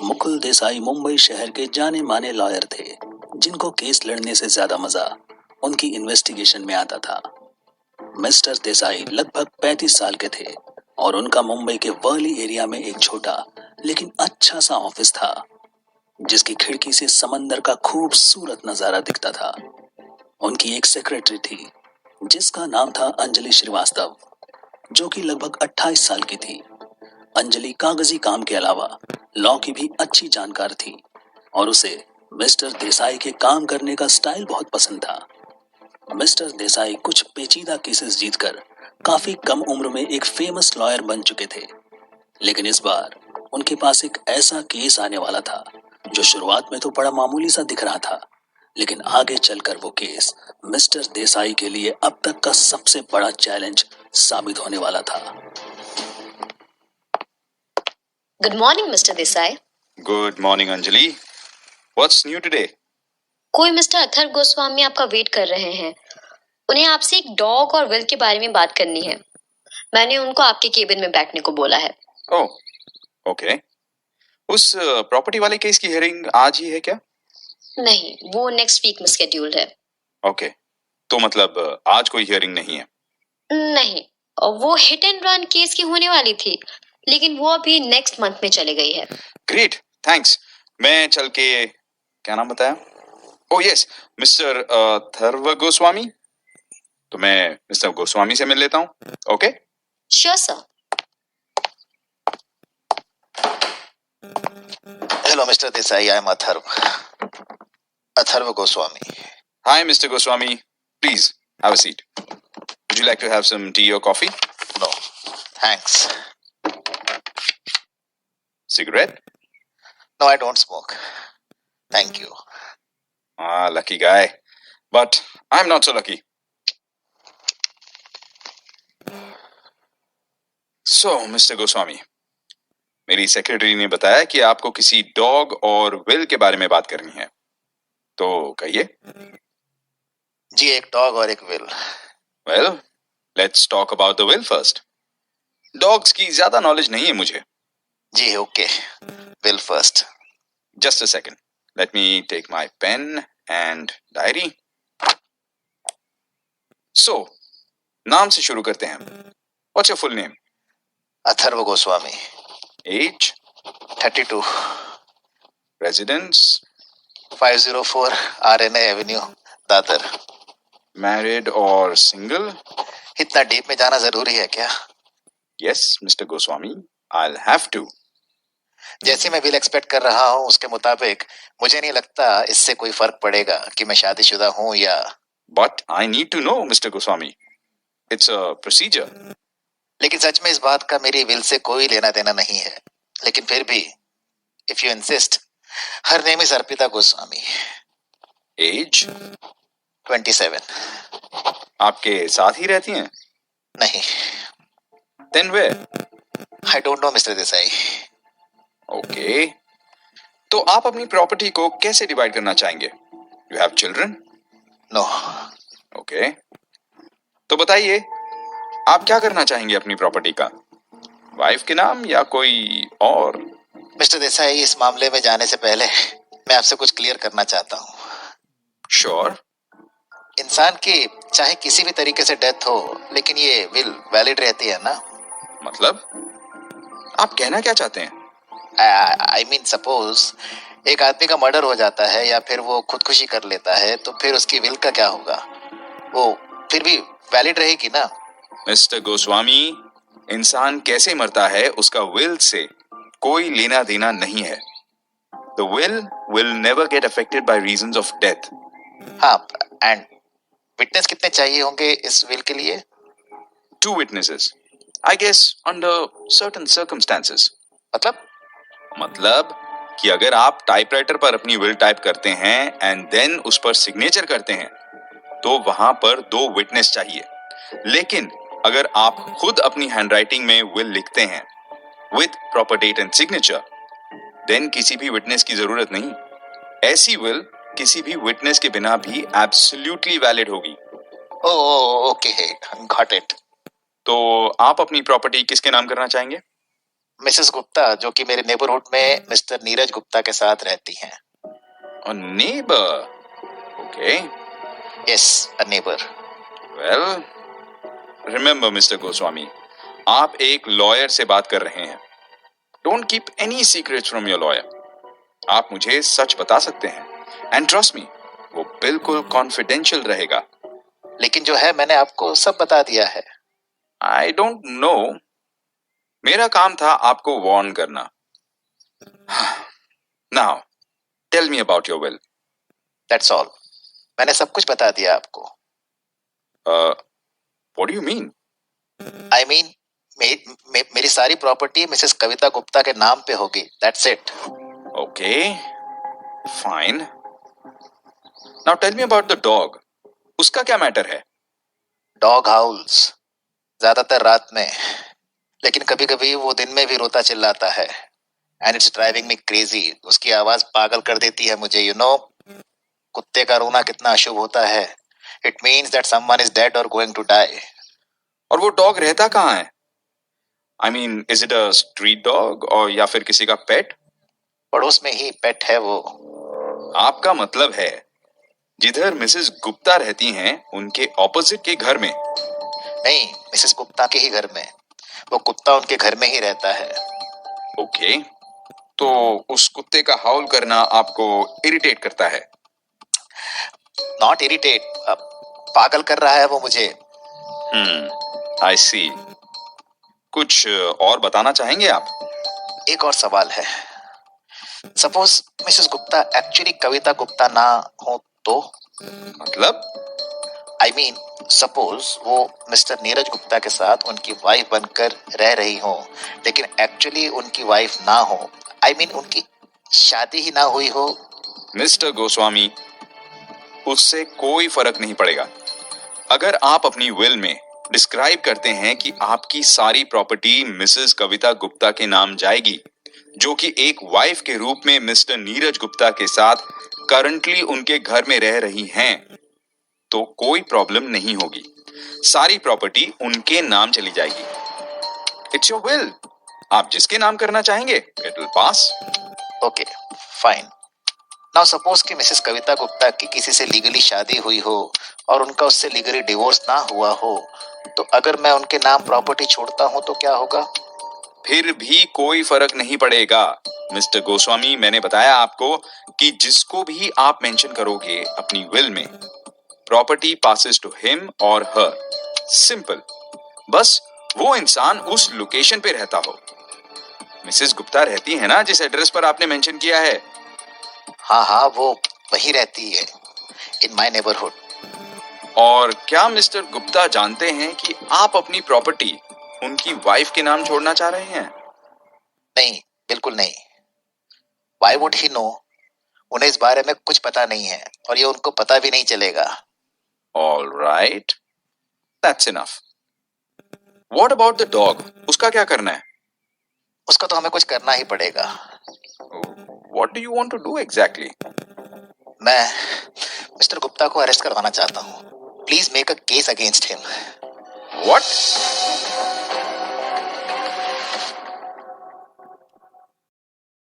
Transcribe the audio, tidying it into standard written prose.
मुकुल देसाई मुंबई शहर के जाने माने लॉयर थे, जिनको केस लड़ने से ज्यादा मजा उनकी इन्वेस्टिगेशन में आता था। मिस्टर देसाई लगभग 35 साल के थे और उनका मुंबई के वर्ली एरिया में एक छोटा लेकिन अच्छा सा ऑफिस था, जिसकी खिड़की से समंदर का खूबसूरत नजारा दिखता था। उनकी एक सेक्रेटरी थी, जिसका नाम था अंजलि श्रीवास्तव, जो कि लगभग 28 साल की थी। अंजलि कागजी काम के अलावा लॉ की भी अच्छी जानकार थी और उसे मिस्टर देसाई के काम करने का स्टाइल बहुत पसंद था। मिस्टर देसाई कुछ पेचीदा केसेस जीतकर काफी कम उम्र में एक फेमस लॉयर बन चुके थे, लेकिन इस बार उनके पास एक ऐसा केस आने वाला था जो शुरुआत में तो बड़ा मामूली सा दिख रहा था, लेकिन आगे चलकर वो केस मिस्टर देसाई के लिए अब तक का सबसे बड़ा चैलेंज साबित होने वाला था। Good morning, Mr. Desai. Good morning, Anjali. What's new today? कोई मिस्टर अथर्व गोस्वामी आपका वेट कर रहे हैं। उन्हें आपसे एक डॉग और विल के बारे में बात करनी है। मैंने उनको आपके केबिन में बैठने को बोला है। ओह, ओके। उस प्रॉपर्टी वाले केस की हियरिंग आज ही है क्या? नहीं, वो नेक्स्ट वीक में शेड्यूल्ड है। ओके, तो मतलब आज कोई हियरिंग नहीं है? नहीं, वो हिट एंड रन केस की होने वाली थी, लेकिन वो अभी नेक्स्ट मंथ में चली गई है। Great, thanks. मैं चल के, क्या नाम बताया? Oh yes, mister Atharva Goswami. तो मैं मिस्टर गोस्वामी से मिल लेता हूँ। Okay, sure sir. Hello, Mr. Desai. I am Atharva Goswami. Hi mister Goswami, please have a seat. Would you like to have some tea और coffee? No, thanks. Cigarette? No, I don't smoke. Thank you. Ah, lucky guy. But I'm not so lucky. So, Mr. Goswami, मेरी secretary ने बताया कि आपको किसी dog और will के बारे में बात करनी है, तो कहिए। जी, एक डॉग और एक will. Well, let's talk about the will first. Dogs की ज्यादा नॉलेज नहीं है मुझे। जी, okay. Will first. Just a second. Let me take my pen and diary. So, नाम से शुरू करते हैं। What's your full name? Atharva Goswami. Age? 32। Residence? 504 RNA Avenue, Dadar. Married or single? इतना डीप में जाना जरूरी है क्या? Yes, Mr. Goswami, I'll have to. जैसे मैं विल एक्सपेक्ट कर रहा हूँ उसके मुताबिक मुझे नहीं लगता इससे कोई फर्क पड़ेगा कि मैं शादीशुदा हूँ या। But I need to know, Mr. Goswami. It's a procedure. लेकिन सच में इस बात का मेरी विल से कोई लेना देना नहीं है, लेकिन फिर भी if you insist, her name is Arpita Goswami. Age? 27। आपके साथ ही रहती हैं? नहीं। Then where? I don't know, Mr. Desai. Okay. तो आप अपनी प्रॉपर्टी को कैसे डिवाइड करना चाहेंगे? You have children? No. Okay. तो बताइए, आप क्या करना चाहेंगे अपनी प्रॉपर्टी का? वाइफ के नाम या कोई और? मिस्टर देसाई, इस मामले में जाने से पहले मैं आपसे कुछ क्लियर करना चाहता हूँ। Sure. इंसान की चाहे किसी भी तरीके से डेथ हो, लेकिन ये विल वैलिड रहती है ना? मतलब आप कहना क्या चाहते हैं? आई मीन सपोज एक आदमी का मर्डर हो जाता है या फिर वो खुदकुशी कर लेता है, तो फिर उसकी विल का क्या होगा? वो फिर भी वैलिड रहेगी ना? मिस्टर गोस्वामी, इंसान कैसे मरता है उसका विल से कोई लेना देना नहीं है। The will will never get affected by reasons of death. हाँ, एंड विटनेस कितने चाहिए होंगे इस विल के लिए? 2 witnesses. I guess under certain circumstances. मतलब कि अगर आप टाइपराइटर पर अपनी विल टाइप करते हैं एंड देन उस पर सिग्नेचर करते हैं, तो वहां पर 2 विटनेस चाहिए। लेकिन अगर आप खुद अपनी हैंडराइटिंग में विल लिखते हैं with proper date and signature, then किसी भी विटनेस की जरूरत नहीं। ऐसी विल किसी भी विटनेस के बिना भी एब्सोल्युटली वैलिड होगी। Okay, got it. तो आप अपनी प्रॉपर्टी किसके नाम करना चाहेंगे? मिसेस गुप्ता जो कि मेरे नेबरहुड में मिस्टर नीरज गुप्ता के साथ रहती हैं। A neighbor. Okay. Yes, a neighbour. Well, remember, Mr. Goswami, आप एक लॉयर से बात कर रहे हैं। Don't keep any secrets from your lawyer. आप मुझे सच बता सकते हैं। And trust me, वो बिल्कुल confidential रहेगा। लेकिन जो है मैंने आपको सब बता दिया है। I don't know. मेरा काम था आपको वार्न करना। Now, tell me about your will. That's all. मैंने सब कुछ बता दिया आपको। What do you mean? I mean मेरी सारी प्रॉपर्टी मिसेस कविता गुप्ता के नाम पे होगी। That's it. Okay, fine. Now tell me about the dog. उसका क्या मैटर है? डॉग हाउल्स ज्यादातर रात में, लेकिन कभी कभी वो दिन में भी रोता चिल्लाता है। And it's driving me crazy. उसकी आवाज पागल कर देती है मुझे। यू नो, कुत्ते का रोना कितना अशुभ होता है। It means that someone is dead और गोइंग टू डाई। और वो डॉग रहता कहाँ है? I mean, is it a street dog और या फिर किसी का पेट? पड़ोस में ही पेट है वो। आपका मतलब है जिधर मिसेस गुप्ता रहती हैं उनके ऑपोजिट के घर में? नहीं, मिसेस गुप्ता के ही घर में। वो कुत्ता उनके घर में ही रहता है। ओके, तो उस कुत्ते का हाउल करना आपको इरिटेट करता है? नॉट इरिटेट, पागल कर रहा है वो मुझे। आई सी। कुछ और बताना चाहेंगे आप? एक और सवाल है। सपोज मिसेस गुप्ता एक्चुअली कविता गुप्ता ना हो तो? मतलब? आई मीन सपोज वो मिस्टर नीरज गुप्ता के साथ उनकी वाइफ बनकर रह रही हो, लेकिन एक्चुअली उनकी वाइफ ना हो। आई मीन उनकी शादी ही ना हुई हो। मिस्टर गोस्वामी, उससे कोई फर्क नहीं पड़ेगा। अगर आप अपनी विल में डिस्क्राइब करते हैं कि आपकी सारी प्रॉपर्टी मिसेस कविता गुप्ता के नाम जाएगी, जो कि एक वाइफ के रूप में मिस्टर नीरज गुप्ता के साथ करंटली उनके घर में रह रही हैं, तो कोई प्रॉब्लम नहीं होगी। सारी प्रॉपर्टी उनके नाम चली जाएगी। It's your will. आप जिसके नाम करना चाहेंगे it will pass. Okay, fine. Now suppose कि मिसेस कविता गुप्ता की किसी से लीगली शादी हुई हो और उनका उससे लीगली डिवोर्स ना हुआ हो, तो अगर मैं उनके नाम प्रॉपर्टी छोड़ता हूं तो क्या होगा? फिर भी कोई फर्क नहीं पड़ेगा मिस्टर गोस्वामी। मैंने बताया आपको कि जिसको भी आप मेंशन करोगे अपनी विल में, प्रॉपर्टी पासेस टू हिम और हर। सिंपल। बस वो इंसान उस लोकेशन पे रहता हो। मिसेस गुप्ता रहती है ना जिस एड्रेस पर आपने मेंशन किया है? हाँ हाँ, वो वही रहती है, इन माय नेबरहुड। और क्या मिस्टर गुप्ता जानते हैं कि आप अपनी प्रॉपर्टी उनकी वाइफ के नाम छोड़ना चाह रहे हैं? नहीं, बिल्कुल नहीं। Why would he know? उन्हें इस बारे में कुछ पता नहीं है और ये उनको पता भी नहीं चलेगा। All right, that's enough. What about the dog? उसका क्या करना है? उसका तो हमें कुछ करना ही पड़ेगा। What do you want to do exactly? मैं मिस्टर गुप्ता को अरेस्ट करवाना चाहता हूँ। Please make a case against him. What?